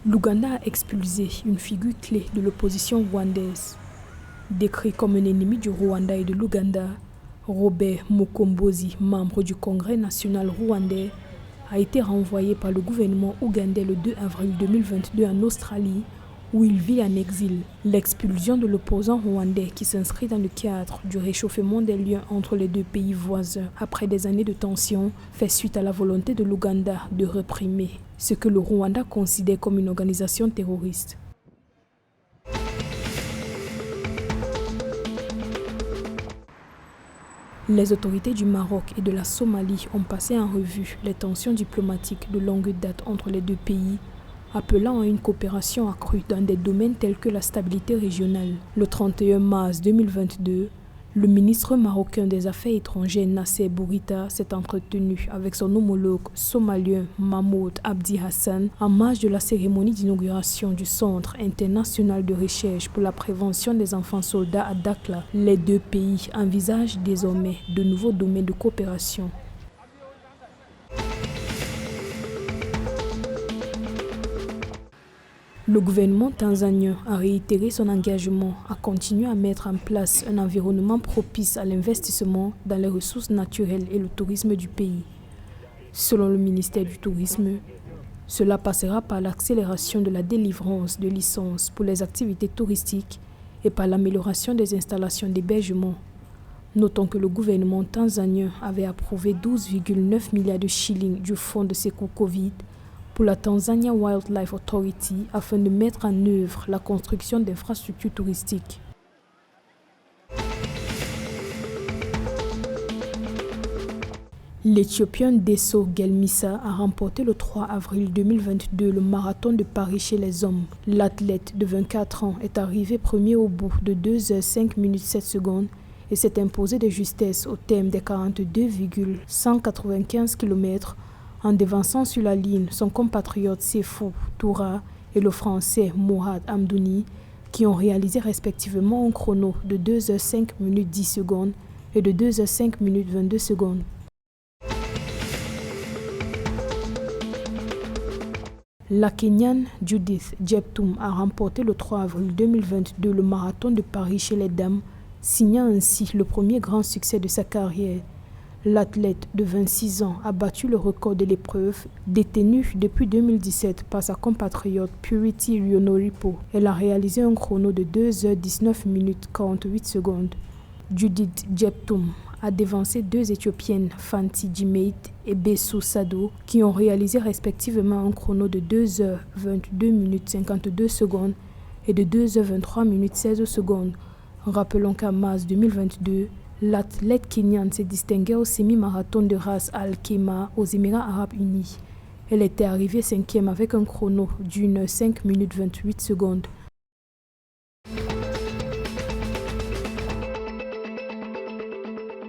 L'Ouganda a expulsé une figure clé de l'opposition rwandaise. Décrit comme un ennemi du Rwanda et de l'Ouganda, Robert Mukombozi, membre du Congrès national rwandais, a été renvoyé par le gouvernement ougandais le 2 avril 2022 en Australie, où il vit en exil. L'expulsion de l'opposant rwandais, qui s'inscrit dans le cadre du réchauffement des liens entre les deux pays voisins après des années de tensions, fait suite à la volonté de l'Ouganda de réprimer ce que le Rwanda considère comme une organisation terroriste. Les autorités du Maroc et de la Somalie ont passé en revue les tensions diplomatiques de longue date entre les deux pays, appelant à une coopération accrue dans des domaines tels que la stabilité régionale. Le 31 mars 2022, le ministre marocain des Affaires étrangères Nasser Bourita s'est entretenu avec son homologue somalien Mahmoud Abdi Hassan en marge de la cérémonie d'inauguration du Centre international de recherche pour la prévention des enfants soldats à Dakhla. Les deux pays envisagent désormais de nouveaux domaines de coopération. Le gouvernement tanzanien a réitéré son engagement à continuer à mettre en place un environnement propice à l'investissement dans les ressources naturelles et le tourisme du pays. Selon le ministère du Tourisme, cela passera par l'accélération de la délivrance de licences pour les activités touristiques et par l'amélioration des installations d'hébergement. Notons que le gouvernement tanzanien avait approuvé 12,9 milliards de shillings du fonds de secours Covid pour la Tanzania Wildlife Authority afin de mettre en œuvre la construction d'infrastructures touristiques. L'Éthiopien Desso Gelmissa a remporté le 3 avril 2022 le marathon de Paris chez les hommes. L'athlète de 24 ans est arrivé premier au bout de 2h05:07 et s'est imposé de justesse au terme des 42,195 km en devançant sur la ligne son compatriote Sefou Toura et le français Mourad Amdouni, qui ont réalisé respectivement un chrono de 2h05:10 et de 2h05:22. La Kenyane Judith Jeptum a remporté le 3 avril 2022 le marathon de Paris chez les dames, signant ainsi le premier grand succès de sa carrière. L'athlète de 26 ans a battu le record de l'épreuve, détenu depuis 2017 par sa compatriote Purity Ryonoripo. Elle a réalisé un chrono de 2h19:48. Judith Jeptum a devancé deux Éthiopiennes, Fanti Jimeit et Bessou Sado, qui ont réalisé respectivement un chrono de 2h22:52 et de 2h23:16. Rappelons qu'en mars 2022, l'athlète kenyane s'est distinguée au semi-marathon de Ras Al Khaimah aux Émirats arabes unis. Elle était arrivée 5e avec un chrono d'1h05:28.